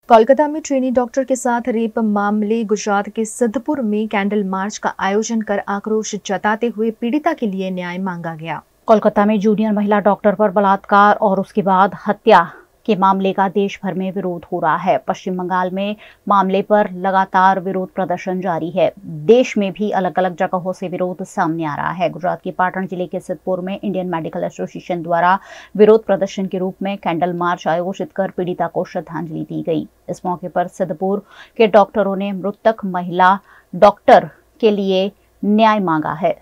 कोलकाता में trainee doctor के साथ रेप मामले गुजरात के सिद्धपुर में कैंडल मार्च का आयोजन कर आक्रोश जताते हुए पीड़िता के लिए न्याय मांगा गया। कोलकाता में जूनियर महिला डॉक्टर पर बलात्कार और उसके बाद हत्या के मामले का देश भर में विरोध हो रहा है। पश्चिम बंगाल में मामले पर लगातार विरोध प्रदर्शन जारी है। देश में भी अलग अलग जगहों से विरोध सामने आ रहा है। गुजरात के पाटन जिले के सिद्धपुर में इंडियन मेडिकल एसोसिएशन द्वारा विरोध प्रदर्शन के रूप में कैंडल मार्च आयोजित कर पीड़िता को श्रद्धांजलि दी गई। इस मौके पर सिद्धपुर के डॉक्टरों ने मृतक महिला डॉक्टर के लिए न्याय मांगा है।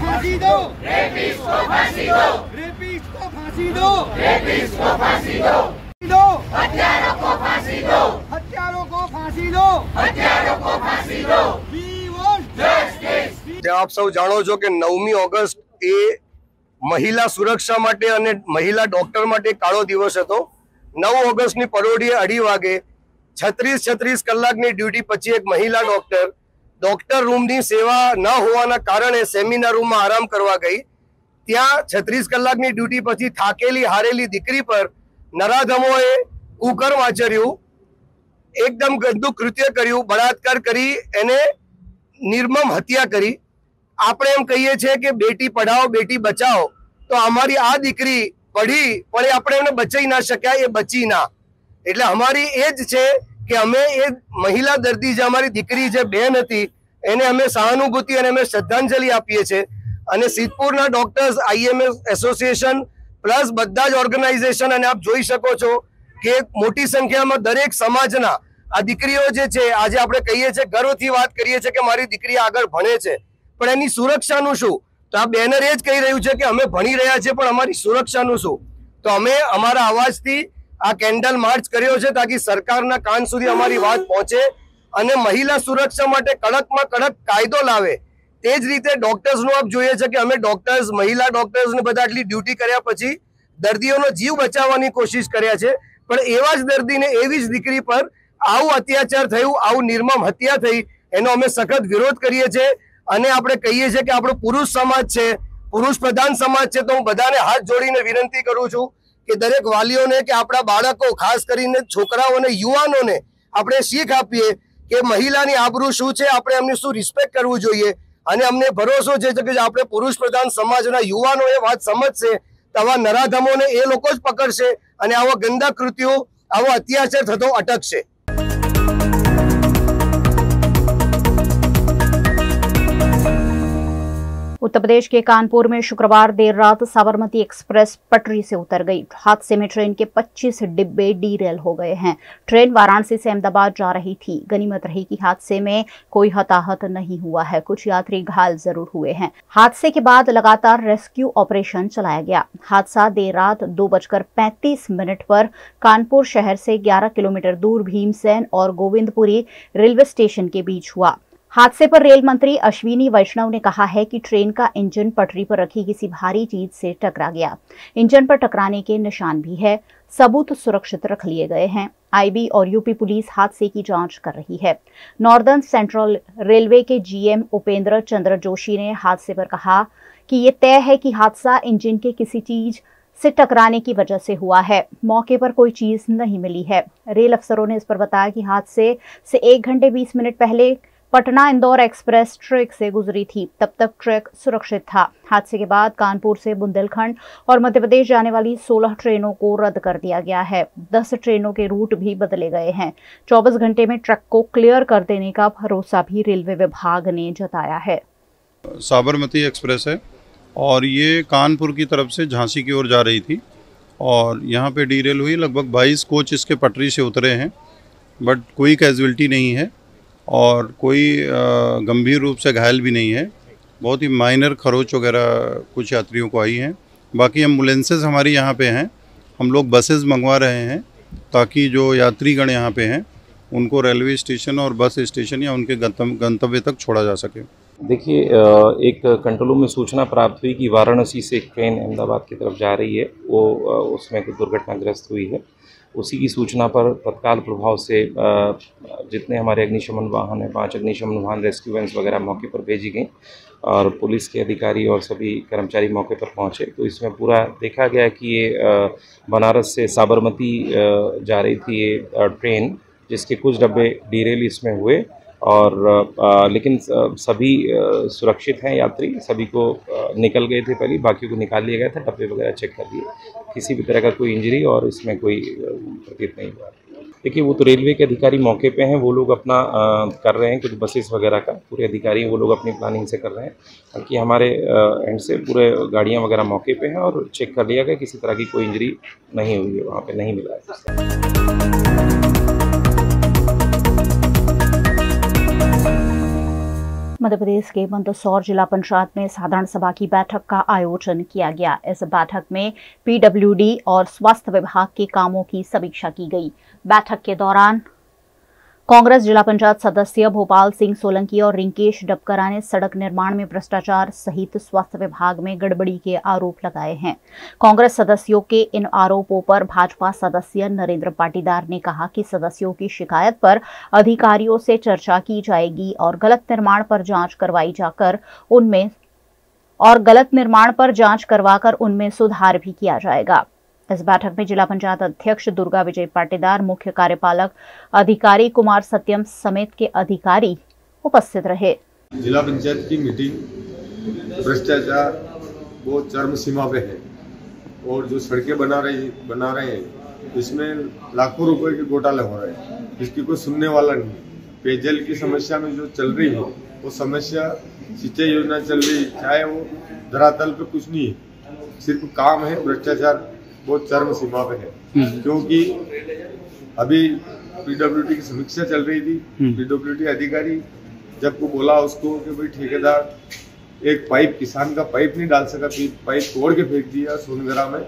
फांसी दो, रेपिस्ट को फांसी दो, रेपिस्ट को फांसी दो, रेपिस्ट को फांसी दो, हत्यारों को फांसी दो, हत्यारों को फांसी दो, हत्यारों को फांसी दो। We want justice। आप सब जाणो छो के 9મી ઓગસ્ટ એ મહિલા સુરક્ષા માટે અને મહિલા ડોક્ટર માટે કાળો દિવસ હતો। 9 ઓગસ્ટની પરોઢીએ 2:30 વાગે 36 કલાકની ડ્યુટી પછી એક મહિલા ડોક્ટર રૂમની સેવા ન હોવાના કારણે સેમિનાર રૂમમાં આરામ કરવા ગઈ। ત્યાં 36 કલાકની ડ્યુટી પછી થાકેલી હારેલી દીકરી પર નરાધમોએ કુકર્મ આચર્યું, એકદમ ગંદુ કૃત્ય કર્યું, બળાત્કાર કરી એને નિર્મમ હત્યા કરી। આપણે એમ કહીએ છીએ કે બેટી પઢાઓ બેટી બચાવો, તો અમારી આ દીકરી પઢી પણ આપણે એને બચાવી ના શક્યા, એ બચી ના। એટલે અમારી એ જ છે કે અમે એ મહિલા દર્દી જે અમારી દીકરી જે બેન હતી એને અમે સહાનુભૂતિ અને અમે શ્રદ્ધાંજલિ આપીએ છીએ। અને સિદ્ધપુરના ડોક્ટર્સ આઈએમએસ એસોસિએશન પ્લસ બધા જ ઓર્ગેનાઇઝેશન અને આપ જોઈ શકો છો કે મોટી સંખ્યામાં દરેક સમાજના આ દીકરીઓ જે છે, આજે આપણે કહીએ છીએ ગર્વથી વાત કરીએ છીએ કે મારી દીકરી આગળ ભણે છે, પણ એની સુરક્ષાનું શું? તો આ બેનર એ જ કહી રહ્યું છે કે અમે ભણી રહ્યા છીએ પણ અમારી સુરક્ષાનું શું? તો અમે અમારા અવાજથી આ કેન્ડલ માર્ચ કર્યો છે તાકી સરકારના કાન સુધી અમારી વાત પહોંચે અને મહિલા સુરક્ષા માટે કડકમાં કડક કાયદો લાવે। તે જ રીતે ડોક્ટર્સનું આપ જોઈએ છે કે અમે ડોક્ટર્સ મહિલા ડોક્ટર્સને બધા આટલી ડ્યુટી કર્યા પછી દર્દીઓનો જીવ બચાવવાની કોશિશ કર્યા છે, પણ એવા જ દર્દીને એવી જ દીકરી પર આવું અત્યાચાર થયું, આવું નિર્મમ હત્યા થઈ, એનો અમે સખત વિરોધ કરીએ છીએ। અને આપણે કહીએ છીએ કે આપણો પુરુષ સમાજ છે, પુરુષ પ્રધાન સમાજ છે, તો હું બધાને હાથ જોડીને વિનંતી કરું છું કે દરેક વાલીઓને કે આપણા બાળકો ખાસ કરીને છોકરાઓને યુવાનોને આપણે શીખ આપીએ કે મહિલાની આબરૂ શું છે, આપણે એમની શું રિસ્પેક્ટ કરવું જોઈએ। અને અમને ભરોસો છે કે આપણે પુરુષ પ્રધાન સમાજના યુવાનો એ વાત સમજશે તો આવા નરાધમોને એ લોકો જ પકડશે અને આવા ગંદા કૃત્યો, આવો અત્યાચાર થતો અટકશે। उत्तर प्रदेश के कानपुर में शुक्रवार देर रात साबरमती एक्सप्रेस पटरी से उतर गई। हादसे में ट्रेन के 25 डिब्बे डीरेल हो गए हैं। ट्रेन वाराणसी से अहमदाबाद जा रही थी। गनीमत रही कि हादसे में कोई हताहत नहीं हुआ है, कुछ यात्री घायल जरूर हुए हैं। हादसे के बाद लगातार रेस्क्यू ऑपरेशन चलाया गया। हादसा देर रात 2:35 पर कानपुर शहर से 11 किलोमीटर दूर भीमसेन और गोविंदपुरी रेलवे स्टेशन के बीच हुआ। हादसे पर रेल मंत्री अश्विनी वैष्णव ने कहा है कि ट्रेन का इंजन पटरी पर रखी किसी भारी चीज से टकरा गया। इंजन पर टकराने के निशान भी है। सबूत सुरक्षित रख लिए गए हैं। आईबी और यूपी पुलिस हादसे की जांच कर रही है। नॉर्दर्न सेंट्रल रेलवे के जीएम उपेंद्र चंद्र जोशी ने हादसे पर कहा कि ये तय है कि हादसा इंजन के किसी चीज से टकराने की वजह से हुआ है। मौके पर कोई चीज नहीं मिली है। रेल अफसरों ने इस पर बताया कि हादसे से 1 घंटे 20 मिनट पहले पटना इंदौर एक्सप्रेस ट्रैक से गुजरी थी, तब तक ट्रैक सुरक्षित था। हादसे के बाद कानपुर से बुंदेलखंड और मध्य प्रदेश जाने वाली 16 ट्रेनों को रद्द कर दिया गया है। 10 ट्रेनों के रूट भी बदले गए हैं। 24 घंटे में ट्रैक को क्लियर कर देने का भरोसा भी रेलवे विभाग ने जताया है। साबरमती एक्सप्रेस है और ये कानपुर की तरफ से झांसी की ओर जा रही थी और यहाँ पे डीरेल हुई। लगभग 22 कोच इसके पटरी से उतरे हैं, बट कोई कैजुअल्टी नहीं है और कोई गंभीर रूप से घायल भी नहीं है। बहुत ही माइनर खरोच वगैरह कुछ यात्रियों को आई हैं। बाकी एम्बुलेंसेस हमारी यहाँ पे हैं। हम लोग बसेस मंगवा रहे हैं ताकि जो यात्रीगण यहाँ पे हैं उनको रेलवे स्टेशन और बस स्टेशन या उनके गंतव्य तक छोड़ा जा सके। देखिए, एक कंट्रोल रूम में सूचना प्राप्त हुई कि वाराणसी से एक ट्रेन अहमदाबाद की तरफ जा रही है, वो उसमें कुछ दुर्घटनाग्रस्त हुई है। उसी की सूचना पर तत्काल प्रभाव से जितने हमारे अग्निशमन वाहन हैं, 5 अग्निशमन वाहन, रेस्क्यू वैन्स वगैरह मौके पर भेजी गई और पुलिस के अधिकारी और सभी कर्मचारी मौके पर पहुंचे। तो इसमें पूरा देखा गया कि ये बनारस से साबरमती जा रही थी ये ट्रेन, जिसके कुछ डब्बे डीरेल इसमें हुए और लेकिन सभी सुरक्षित हैं यात्री, सभी को निकल गए थे पहले, बाकी को निकाल लिया गया था, डब्बे वगैरह चेक कर लिए, किसी भी तरह का कोई इंजरी और इसमें कोई प्रतीत नहीं हुआ। देखिए वो तो रेलवे के अधिकारी मौके पे हैं, वो लोग अपना कर रहे हैं, कुछ बसेस वगैरह का पूरे अधिकारी वो लोग अपनी प्लानिंग से कर रहे हैं, बाकी हमारे एंड से पूरे गाड़ियाँ वगैरह मौके पे हैं और चेक कर लिया गया, किसी तरह की कोई इंजरी नहीं हुई है, वहाँ पे नहीं मिला है। मध्य प्रदेश के मंदसौर जिला पंचायत में साधारण सभा की बैठक का आयोजन किया गया। इस बैठक में पीडब्ल्यूडी और स्वास्थ्य विभाग के कामों की समीक्षा की गई। बैठक के दौरान कांग्रेस जिला पंचायत सदस्य भोपाल सिंह सोलंकी और रिंकेश डबकरा ने सड़क निर्माण में भ्रष्टाचार सहित स्वास्थ्य विभाग में गड़बड़ी के आरोप लगाए हैं। कांग्रेस सदस्यों के इन आरोपों पर भाजपा सदस्य नरेंद्र पाटीदार ने कहा कि सदस्यों की शिकायत पर अधिकारियों से चर्चा की जाएगी और गलत निर्माण पर जांच करवाकर उनमें सुधार भी किया जाएगा। इस बैठक में जिला पंचायत अध्यक्ष दुर्गा विजय पाटीदार, मुख्य कार्यपालक अधिकारी कुमार सत्यम समेत के अधिकारी उपस्थित रहे। जिला पंचायत की मीटिंग भ्रष्टाचार वो चरम सीमा पे है और जो सड़कें बना रहे हैं इसमें लाखों रुपए के घोटाले हो रहे हैं, इसकी कोई सुनने वाला नहीं। पेयजल की समस्या में जो चल रही है वो समस्या सिंचाई योजना चल रही, चाहे वो धरातल पे कुछ नहीं है, सिर्फ काम है। भ्रष्टाचार बहुत चरम सीमा पे है, क्योंकि अभी पीडब्ल्यूडी की समीक्षा चल रही थी। पीडब्ल्यूडी अधिकारी जब को बोला उसको कि भाई ठेकेदार एक पाइप, किसान का पाइप नहीं डाल सका, पाइप तोड़ के फेंक दिया सोनगरा में।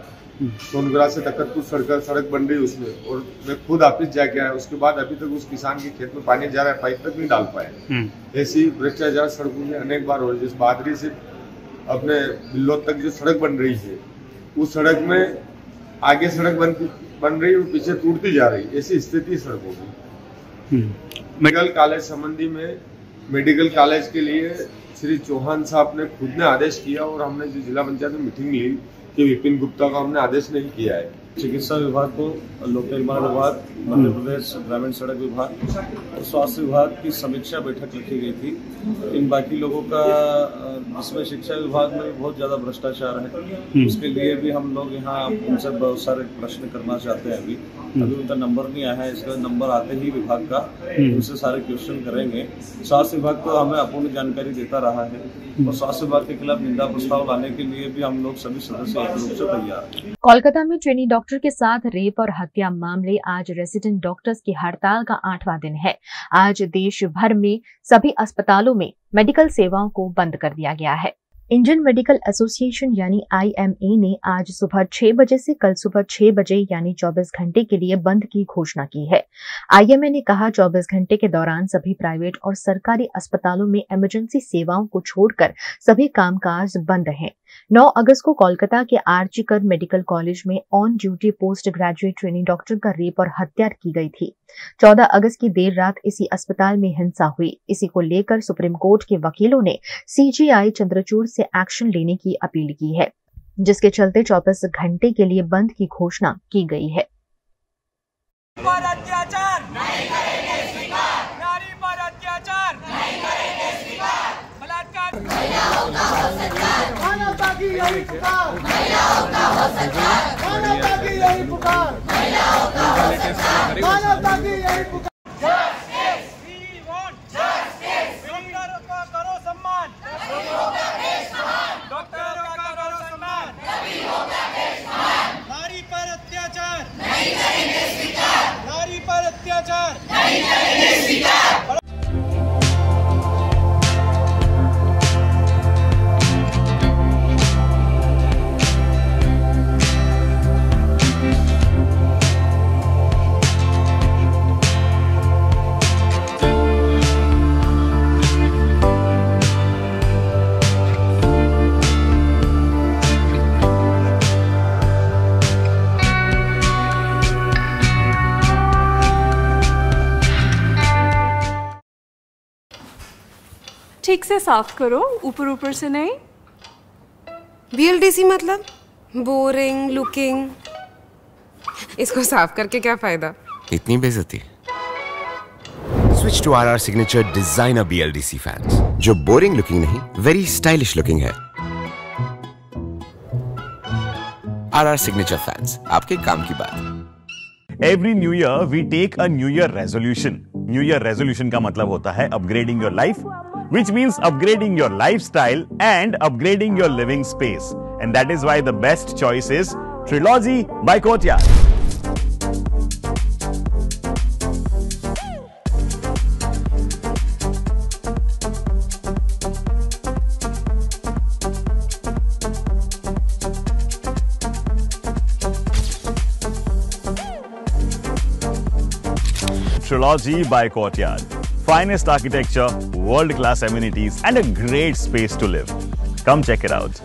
सोनगरा से तकतपुर सड़क बन रही उसमें, और मैं खुद ऑफिस जाके आया, उसके बाद अभी तक उस किसान के खेत में पानी जा रहा है, पाइप तक नहीं डाल पाए। ऐसी भ्रष्टाचार सड़कों में अनेक बार हो रही है। जिस बादरी से अपने बिल्लोद तक जो सड़क बन रही है, उस सड़क में आगे सड़क बन रही और पीछे टूटती जा रही, ऐसी स्थिति सड़कों की। मेडिकल कॉलेज संबंधी में मेडिकल कॉलेज के लिए श्री चौहान साहब ने खुद ने आदेश किया और हमने जो जिला पंचायत में मीटिंग ली कि विपिन गुप्ता का हमने आदेश नहीं किया है। चिकित्सा विभाग को, लोक निर्माण विभाग, मध्य प्रदेश ग्रामीण सड़क विभाग और स्वास्थ्य विभाग की समीक्षा बैठक रखी गई थी। इन बाकी लोगों का, जिसमें शिक्षा विभाग में भी बहुत ज्यादा भ्रष्टाचार है, उसके लिए भी हम लोग यहाँ उनसे बहुत सारे प्रश्न करना चाहते हैं। अभी उनका नंबर नहीं आया है, इसका नंबर आते ही विभाग का उनसे सारे क्वेश्चन करेंगे। स्वास्थ्य विभाग तो हमें अपूर्ण जानकारी देता रहा है और स्वास्थ्य विभाग के खिलाफ निंदा प्रस्ताव लाने के लिए भी हम लोग सभी सदस्य एक रूप से तैयार हैं। कोलकाता में ट्रेनी डॉक्टर के साथ रेप और हत्या मामले, आज रेजिडेंट डॉक्टर्स की हड़ताल का 8वां दिन है। आज देश भर में सभी अस्पतालों में मेडिकल सेवाओं को बंद कर दिया गया है। इंडियन मेडिकल एसोसिएशन यानी IMA ने आज सुबह 6 बजे से कल सुबह 6 बजे यानी 24 घंटे के लिए बंद की घोषणा की है। IMA ने कहा 24 घंटे के दौरान सभी प्राइवेट और सरकारी अस्पतालों में इमरजेंसी सेवाओं को छोड़कर सभी कामकाज बंद हैं। 9 अगस्त को कोलकाता के आर्चिकर मेडिकल कॉलेज में on duty post graduate training doctor का रेप और हत्या की गई थी। 14 अगस्त की देर रात इसी अस्पताल में हिंसा हुई। इसी को लेकर सुप्रीम कोर्ट के वकीलों ने CJI चंद्रचूड़ से एक्शन लेने की अपील की है, जिसके चलते 24 घंटे के लिए बंद की घोषणा की गई है। मानवता की यही पुकार, मानवता की यही पुकार, मानवता की यही पुकार। डॉक्टरों का करो सम्मान, डॉक्टरों का करो सम्मान, नारी पर अत्याचार नहीं करेंगे स्वीकार, नारी पर अत्याचार नहीं करेंगे स्वीकार। ठीक से साफ करो, ऊपर ऊपर से नहीं। BLDC मतलब बोरिंग लुकिंग। इसको साफ करके क्या फायदा? इतनी बेइज्जती। Switch to RR signature designer BLDC fans, जो बोरिंग लुकिंग नहीं, वेरी स्टाइलिश लुकिंग है। RR सिग्नेचर फैंस, आपके काम की बात। Every new year we take a new year resolution. New year resolution का मतलब होता है upgrading your life, which means upgrading your lifestyle and upgrading your living space. And that is why the best choice is Trilogy by Courtyard. Trilogy by Courtyard. Finest architecture, world-class amenities, and a great space to live. Come check it out.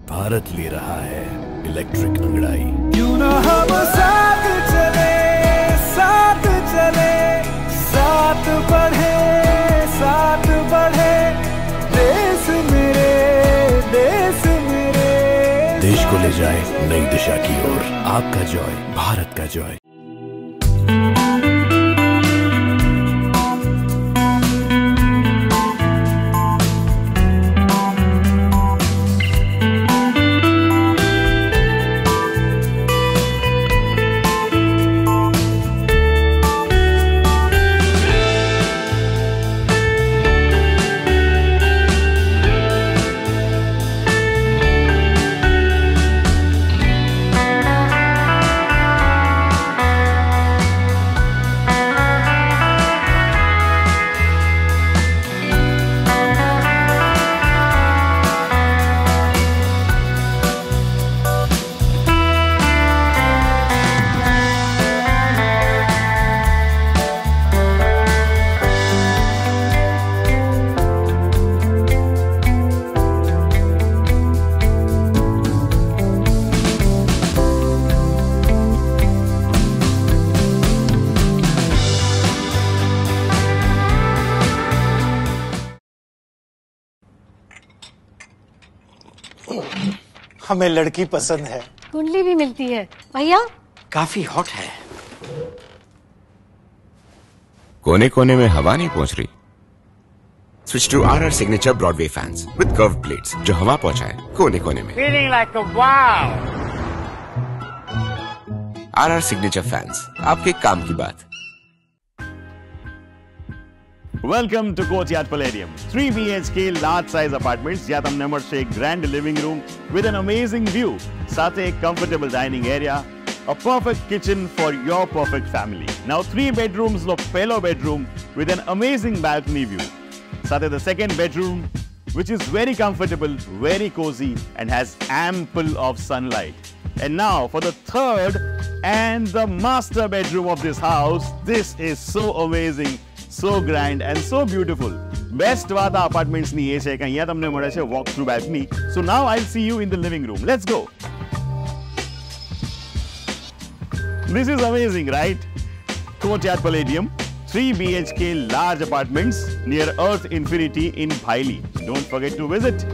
Bharat ले रहा है electric अंगड़ाई। क्यों ना हम साथ चले, साथ चले, साथ बढ़े, साथ बढ़े, देश मेरे, देश मेरे। देश को ले जाए नई दिशा की ओर। आपका जॉय, भारत का जॉय। हमें लड़की पसंद है। कुंडली भी मिलती है भैया। काफी हॉट है। कोने कोने में हवा नहीं पहुंच रही। Switch to RR signature Broadway fans with curved plates, जो हवा पहुंचाए कोने कोने में। Feeling like a wow. RR signature fans, आपके काम की बात। Welcome to Courtyard Palladium. 3 BHK large size apartments. यहाँ તમને મળશે એક grand living room with an amazing view. સાથે એક comfortable dining area. A perfect kitchen for your perfect family. Now 3 bedrooms નો પહેલો bedroom with an amazing balcony view. સાથે the second bedroom which is very comfortable, very cozy and has ample of sunlight. And now for the third and the master bedroom of this house. This is so amazing. So grand and so beautiful. Best વાત આ apartments ની એ છે કે અહીંયા તમને મળે છે walk through balcony. So now I'll see you in the living room. Let's go. This is amazing, right? Courtyard Palladium, 3 BHK large apartments near Earth Infinity in Bhaili. Don't forget to visit.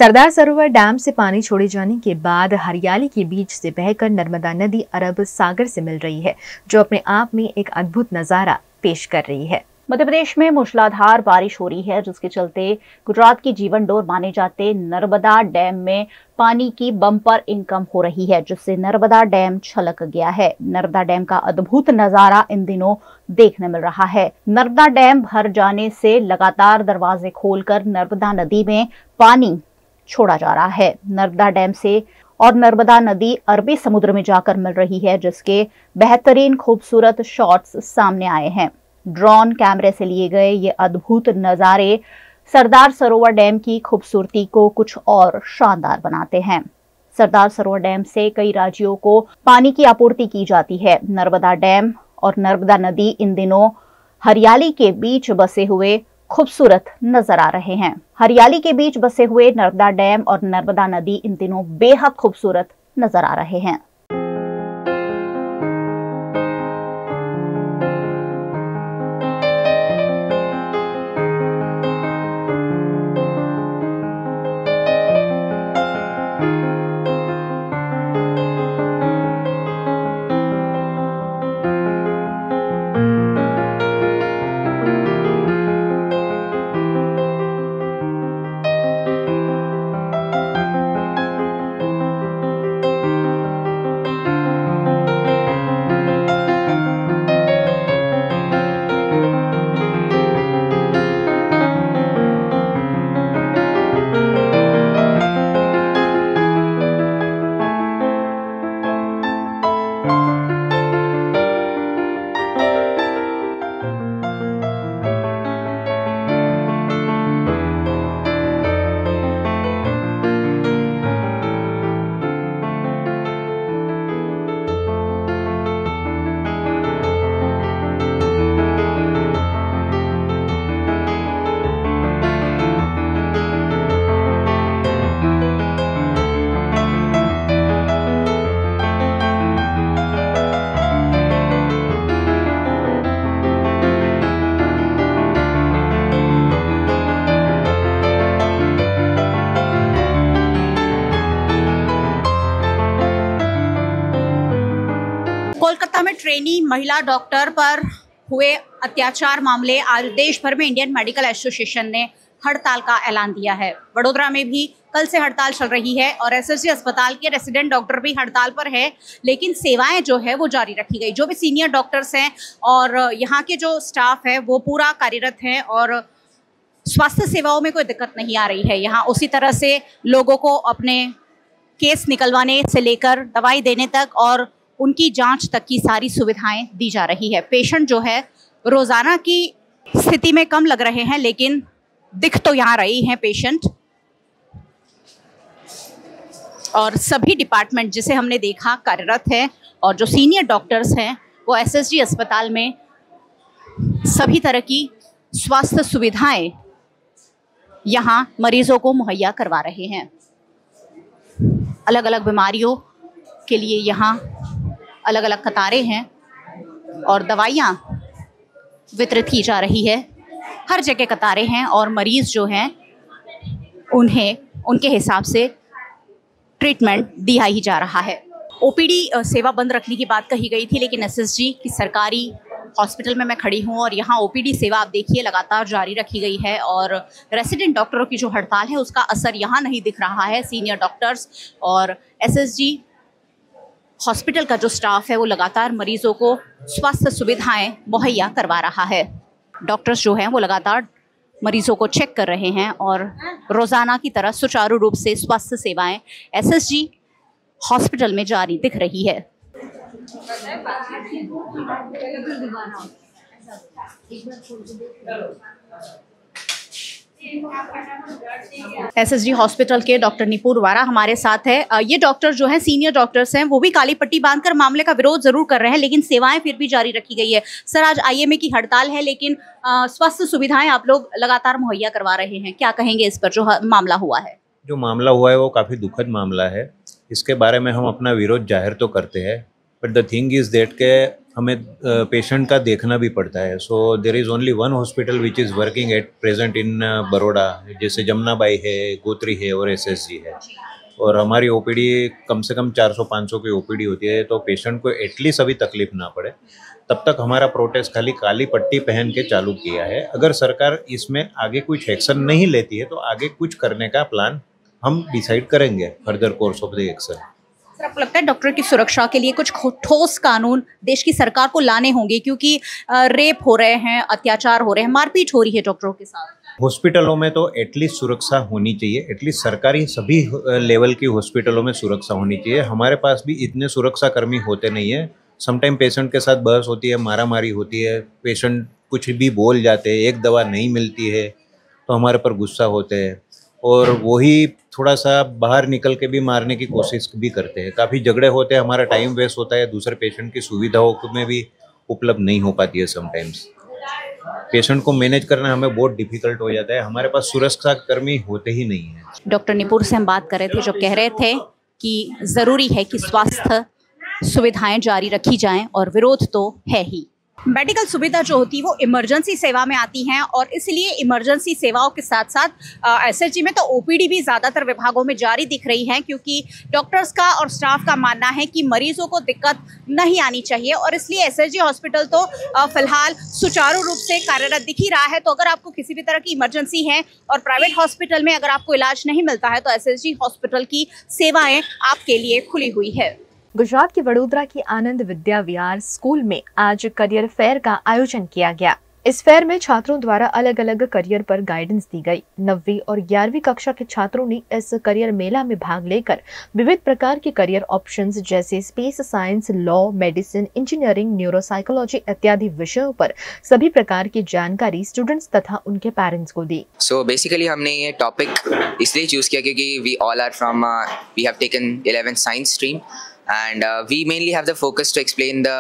Sardar Sarovar dam से पानी छोड़े जाने के बाद हरियाली के बीच से बहकर नर्मदा नदी अरब सागर से मिल रही है, जो अपने आप में एक अद्भुत नजारा पेश कर रही है। मध्य प्रदेश में मूसलाधार बारिश हो रही है, जिसके चलते गुजरात की जीवन डोर माने जाते नर्मदा डैम में पानी की बम्पर इनकम हो रही है, जिससे नर्मदा डैम छलक गया है। नर्मदा डैम का अद्भुत नजारा इन दिनों देखने मिल रहा है। नर्मदा डैम भर जाने से लगातार दरवाजे खोलकर नर्मदा नदी में पानी छोड़ा जा रहा है। नर्मदा डैम से और नर्मदा नदी अरबी समुद्र में जाकर मिल रही है, जिसके बेहतरीन खूबसूरत शॉट्स सामने आए हैं। ड्रोन कैमरे से लिए गए ये अद्भुत नजारे सरदार सरोवर डैम की खूबसूरती को कुछ और शानदार बनाते हैं। सरदार सरोवर डैम से कई राज्यों को पानी की आपूर्ति की जाती है। नर्मदा डैम और नर्मदा नदी इन दिनों हरियाली के बीच बसे हुए खूबसूरत नजर आ रहे हैं। हरियाली के बीच बसे हुए नर्मदा डैम और नर्मदा नदी इन दिनों बेहद खूबसूरत नजर आ रहे हैं। कोलकाता में ट्रेनी महिला डॉक्टर पर हुए अत्याचार मामले आज देश भर में इंडियन मेडिकल एसोसिएशन ने हड़ताल का ऐलान दिया है। वडोदरा में भी कल से हड़ताल चल रही है और एसएसजी अस्पताल के रेसिडेंट डॉक्टर भी हड़ताल पर है, लेकिन सेवाएं जो है वो जारी रखी गई। जो भी सीनियर डॉक्टर्स हैं और यहाँ के जो स्टाफ है वो पूरा कार्यरत हैं और स्वास्थ्य सेवाओं में कोई दिक्कत नहीं आ रही है। यहाँ उसी तरह से लोगों को अपने केस निकलवाने से लेकर दवाई देने तक और उनकी जांच तक की सारी सुविधाएं दी जा रही है। पेशेंट जो है रोजाना की स्थिति में कम लग रहे हैं, लेकिन दिख तो यहाँ रही हैं पेशेंट। और सभी डिपार्टमेंट जिसे हमने देखा कार्यरत है और जो सीनियर डॉक्टर्स हैं वो एसएसजी अस्पताल में सभी तरह की स्वास्थ्य सुविधाएं यहाँ मरीजों को मुहैया करवा रहे हैं। अलग अलग बीमारियों के लिए यहाँ अलग अलग कतारें हैं और दवाइयाँ वितरित की जा रही है। हर जगह कतारें हैं और मरीज जो हैं उन्हें उनके हिसाब से ट्रीटमेंट दिया ही जा रहा है। ओपीडी सेवा बंद रखने की बात कही गई थी, लेकिन एसएसजी की सरकारी हॉस्पिटल में मैं खड़ी हूँ और यहाँ ओपीडी सेवा आप देखिए लगातार जारी रखी गई है और रेसिडेंट डॉक्टरों की जो हड़ताल है उसका असर यहाँ नहीं दिख रहा है। सीनियर डॉक्टर्स और एसएसजी हॉस्पिटल का जो स्टाफ है वो लगातार मरीजों को स्वास्थ्य सुविधाएं मुहैया करवा रहा है। डॉक्टर्स जो हैं वो लगातार मरीजों को चेक कर रहे हैं और रोजाना की तरह सुचारू रूप से स्वास्थ्य सेवाएं एसएसजी हॉस्पिटल में जारी दिख रही है। एसएसजी हॉस्पिटल के डॉक्टर निपुर वारा हमारे साथ है। ये डॉक्टर जो हैं सीनियर डॉक्टर्स हैं वो भी काली पट्टी बांधकर मामले का विरोध जरूर कर रहे हैं, लेकिन सेवाएं फिर भी जारी रखी गई है। सर, आज आईएमए की हड़ताल है, लेकिन स्वास्थ्य सुविधाएं आप लोग लगातार मुहैया करवा रहे हैं, क्या कहेंगे इस पर जो मामला हुआ है? जो मामला हुआ है वो काफ़ी दुखद मामला है। इसके बारे में हम अपना विरोध जाहिर तो करते हैं, but the thing is that के हमें पेशेंट का देखना भी पड़ता है। So there is only one hospital which is working at present in Baroda, जैसे जमुनाबाई है, गोत्री है और एसएसजी है। और हमारी ओपीडी कम से कम 400-500 की ओपीडी होती है, तो पेशेंट को एटलीस्ट अभी तकलीफ ना पड़े तब तक हमारा प्रोटेस्ट खाली काली पट्टी पहन के चालू किया है। अगर सरकार इसमें आगे कुछ एक्शन नहीं लेती है तो आगे कुछ करने का प्लान हम डिसाइड करेंगे, further course of the action. Sir, आपको लगता है डॉक्टर की सुरक्षा के लिए कुछ ठोस कानून देश की सरकार को लाने होंगे, क्योंकि रेप हो रहे हैं, अत्याचार हो रहे हैं, मारपीट हो रही है डॉक्टरों के साथ? हॉस्पिटलों में तो एटलीस्ट सुरक्षा होनी चाहिए, एटलीस्ट सरकारी सभी लेवल की हॉस्पिटलों में सुरक्षा होनी चाहिए। हमारे पास भी इतने सुरक्षा कर्मी होते नहीं है। समटाइम पेशेंट के साथ बहस होती है, मारामारी होती है, पेशेंट कुछ भी बोल जाते हैं, एक दवा नहीं मिलती है तो हमारे पर गुस्सा होते हैं और वही थोड़ा सा बाहर निकल के भी मारने की कोशिश भी करते हैं। काफ़ी झगड़े होते हैं, हमारा टाइम वेस्ट होता है, दूसरे पेशेंट की सुविधाओं में भी उपलब्ध नहीं हो पाती है। समटाइम्स पेशेंट को मैनेज करना हमें बहुत डिफिकल्ट हो जाता है, हमारे पास सुरक्षा कर्मी होते ही नहीं है। डॉक्टर निपुर से हम बात कर रहे थे, जो कह रहे थे कि ज़रूरी है कि स्वास्थ्य सुविधाएं जारी रखी जाएं और विरोध तो है ही। मेडिकल सुविधा जो होती है वो इमरजेंसी सेवा में आती हैं और इसलिए इमरजेंसी सेवाओं के साथ साथ एसएचजी में तो ओपीडी भी ज़्यादातर विभागों में जारी दिख रही हैं, क्योंकि डॉक्टर्स का और स्टाफ का मानना है कि मरीजों को दिक्कत नहीं आनी चाहिए और इसलिए एसएचजी हॉस्पिटल तो फिलहाल सुचारू रूप से कार्यरत दिख ही रहा है। तो अगर आपको किसी भी तरह की इमरजेंसी है और प्राइवेट हॉस्पिटल में अगर आपको इलाज नहीं मिलता है तो एसएचजी हॉस्पिटल की सेवाएँ आपके लिए खुली हुई है। गुजरात के वडोदरा की आनंद विद्या विहार स्कूल में आज करियर फेयर का आयोजन किया गया। इस फेयर में छात्रों द्वारा अलग अलग करियर पर गाइडेंस दी गई। 9वीं और 11वीं कक्षा के छात्रों ने इस करियर मेला में भाग लेकर विविध प्रकार के करियर ऑप्शंस जैसे space science, law, medicine, engineering, neuropsychology इत्यादि विषयों पर सभी प्रकार की जानकारी स्टूडेंट्स तथा उनके पेरेंट्स को दी। सो बेसिकली हमने ये टॉपिक इसलिए चूज किया क्योंकि we all are from we have taken 11th science stream and we mainly have the focus to explain the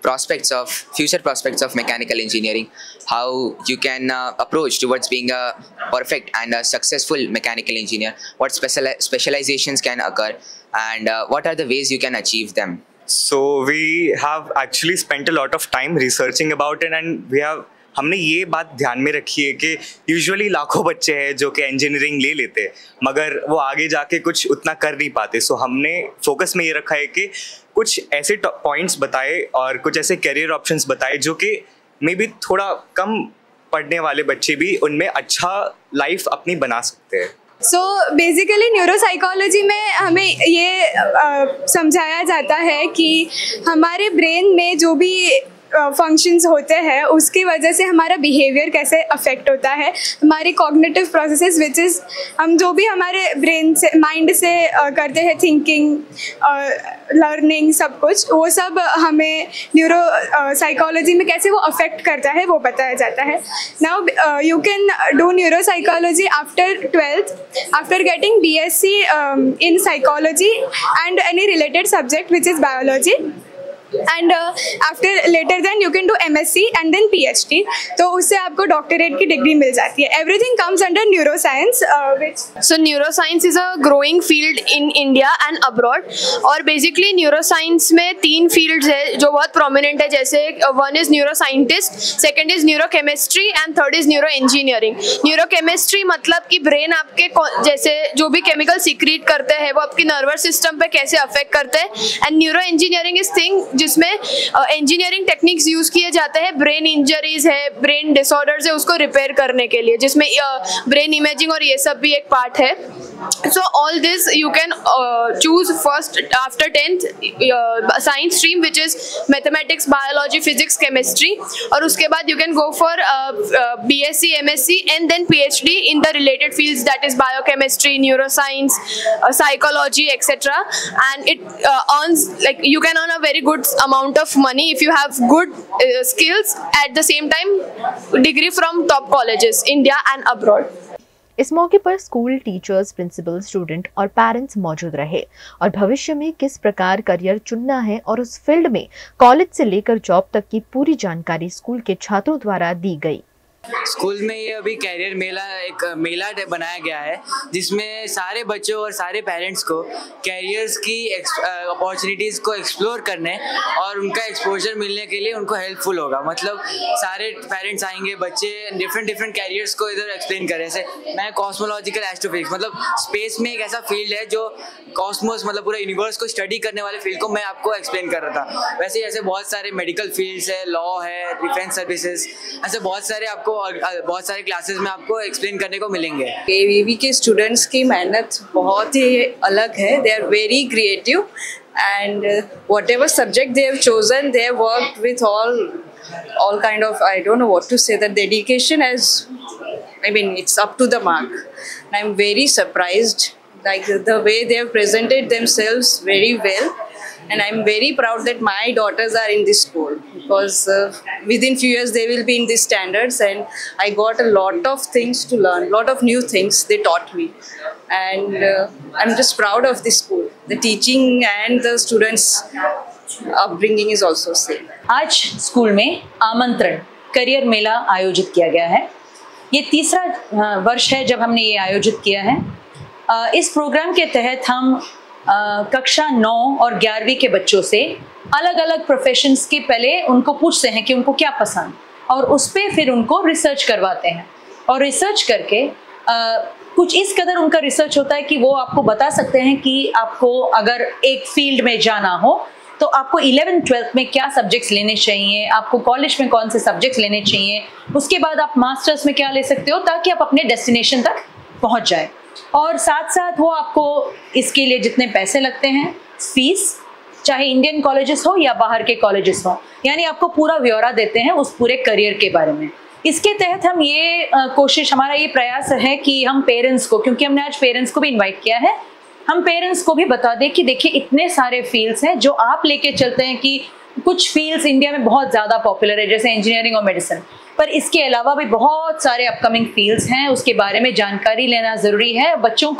future prospects of mechanical engineering, how you can approach towards being a perfect and a successful mechanical engineer, what specializations can occur, and what are the ways you can achieve them. So we have actually spent a lot of time researching about it, and हमने ये बात ध्यान में रखी है कि usually लाखों बच्चे हैं जो कि इंजीनियरिंग ले लेते हैं मगर वो आगे जाके कुछ उतना कर नहीं पाते। सो हमने फोकस में ये रखा है कि कुछ ऐसे पॉइंट्स बताए और कुछ ऐसे करियर ऑप्शंस बताए जो कि मे बी थोड़ा कम पढ़ने वाले बच्चे भी उनमें अच्छा लाइफ अपनी बना सकते हैं। सो बेसिकली न्यूरोसाइकोलॉजी में हमें ये समझाया जाता है कि हमारे ब्रेन में जो भी फंक्शंस होते हैं उसकी वजह से हमारा बिहेवियर कैसे अफेक्ट होता है, हमारी कॉग्निटिव प्रोसेसेस विच इज़ हम जो भी हमारे ब्रेन से माइंड से करते हैं, थिंकिंग, लर्निंग, सब कुछ वो सब हमें न्यूरो साइकोलॉजी में कैसे वो अफेक्ट करता है वो बताया जाता है। Now you can do neuro psychology after 12th after getting BSc in psychology and any related subject which is biology. And after later then you can do MSc and then PhD, तो उससे आपको doctorate की degree मिल जाती है। Everything comes under neuroscience, which so neuroscience is a growing field in India and abroad, और basically neuroscience में 3 fields है जो बहुत prominent है, जैसे one is neuroscientist, second is neurochemistry and third is neuroengineering। neurochemistry मतलब कि ब्रेन आपके जैसे जो भी केमिकल सीक्रेट करते हैं वो आपकी नर्वस सिस्टम पे कैसे अफेक्ट करते हैं, एंड neuroengineering is थिंग जिसमें इंजीनियरिंग टेक्निक्स यूज किए जाते हैं, ब्रेन इंजरीज है, ब्रेन डिसऑर्डर्स है, उसको रिपेयर करने के लिए, जिसमें ब्रेन इमेजिंग और ये सब भी एक पार्ट है। So all this you can choose first after 10th science stream which is mathematics, biology, physics, chemistry, और उसके बाद you can go for BSc, MSc and then PhD in the related fields, that is biochemistry, neuroscience, psychology, etc. and it earns, like you can earn a very good amount of money if you have good skills, at the same time degree from top colleges India and abroad। इस मौके पर school teachers, principal, student और parents मौजूद रहे और भविष्य में किस प्रकार करियर चुनना है और उस फील्ड में कॉलेज से लेकर जॉब तक की पूरी जानकारी स्कूल के छात्रों द्वारा दी गई। स्कूल में ये अभी कैरियर मेला एक मेला बनाया गया है जिसमें सारे बच्चों और सारे पेरेंट्स को कैरियर्स की अपॉर्चुनिटीज़ को एक्सप्लोर करने और उनका एक्सपोजर मिलने के लिए उनको हेल्पफुल होगा। मतलब सारे पेरेंट्स आएंगे, बच्चे डिफरेंट कैरियर्स को इधर एक्सप्लेन करें। जैसे मैं कॉस्मोलॉजिकल एस्ट्रोफिजिक्स मतलब स्पेस में एक ऐसा फील्ड है जो कॉस्मोस मतलब पूरा यूनिवर्स को स्टडी करने वाले फील्ड को मैं आपको एक्सप्लेन कर रहा था। वैसे ही ऐसे बहुत सारे मेडिकल फील्ड्स है, लॉ है, डिफेंस सर्विसेज, ऐसे बहुत सारे आपको बहुत सारे क्लासेस में आपको एक्सप्लेन करने को मिलेंगे। एवीवी के स्टूडेंट्स की मेहनत बहुत ही अलग है। They are very creative and whatever subject they have chosen they have worked with all kind of, I don't know what to say, that dedication has, I mean, it's up to the mark. I'm very surprised, like the way they have presented themselves very well, and I'm very proud that my daughters are in this school because within few years they will be in these standards, and I got a lot of things to learn, lot of new things they taught me, and I'm just proud of this school. The teaching and the students' upbringing is also same. आज school में आमंत्रण career मेला आयोजित किया गया है। ये तीसरा वर्ष है जब हमने ये आयोजित किया है। इस प्रोग्राम के तहत हम कक्षा 9 और 11वीं के बच्चों से अलग अलग प्रोफेशंस के पहले उनको पूछते हैं कि उनको क्या पसंद, और उस पर फिर उनको रिसर्च करवाते हैं। और रिसर्च करके कुछ इस कदर उनका रिसर्च होता है कि वो आपको बता सकते हैं कि आपको अगर एक फील्ड में जाना हो तो आपको 11th-12th में क्या सब्जेक्ट्स लेने चाहिए, आपको कॉलेज में कौन से सब्जेक्ट्स लेने चाहिए, उसके बाद आप मास्टर्स में क्या ले सकते हो ताकि आप अपने डेस्टिनेशन तक पहुंच जाए। और साथ साथ वो आपको इसके लिए जितने पैसे लगते हैं, फीस, चाहे इंडियन कॉलेजेस हो या बाहर के कॉलेजेस हो, यानी आपको पूरा ब्यौरा देते हैं उस पूरे करियर के बारे में। इसके तहत हम ये कोशिश, हमारा ये प्रयास है कि हम पेरेंट्स को, क्योंकि हमने आज पेरेंट्स को भी इन्वाइट किया है, हम पेरेंट्स को भी बता दें कि देखिए इतने सारे फील्ड्स हैं जो आप लेके चलते हैं कि कुछ फील्ड्स इंडिया में बहुत ज़्यादा पॉपुलर है जैसे इंजीनियरिंग और मेडिसिन, पर इसके अलावा भी बहुत सारे अपकमिंग फील्ड्स हैं, उसके बारे में जानकारी लेना ज़रूरी है। बच्चों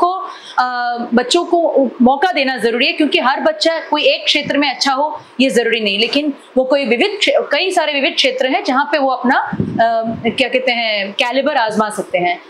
को मौका देना ज़रूरी है, क्योंकि हर बच्चा कोई एक क्षेत्र में अच्छा हो ये ज़रूरी नहीं, लेकिन वो कई सारे विविध क्षेत्र हैं जहाँ पे वो अपना क्या कहते हैं कैलिबर आजमा सकते हैं।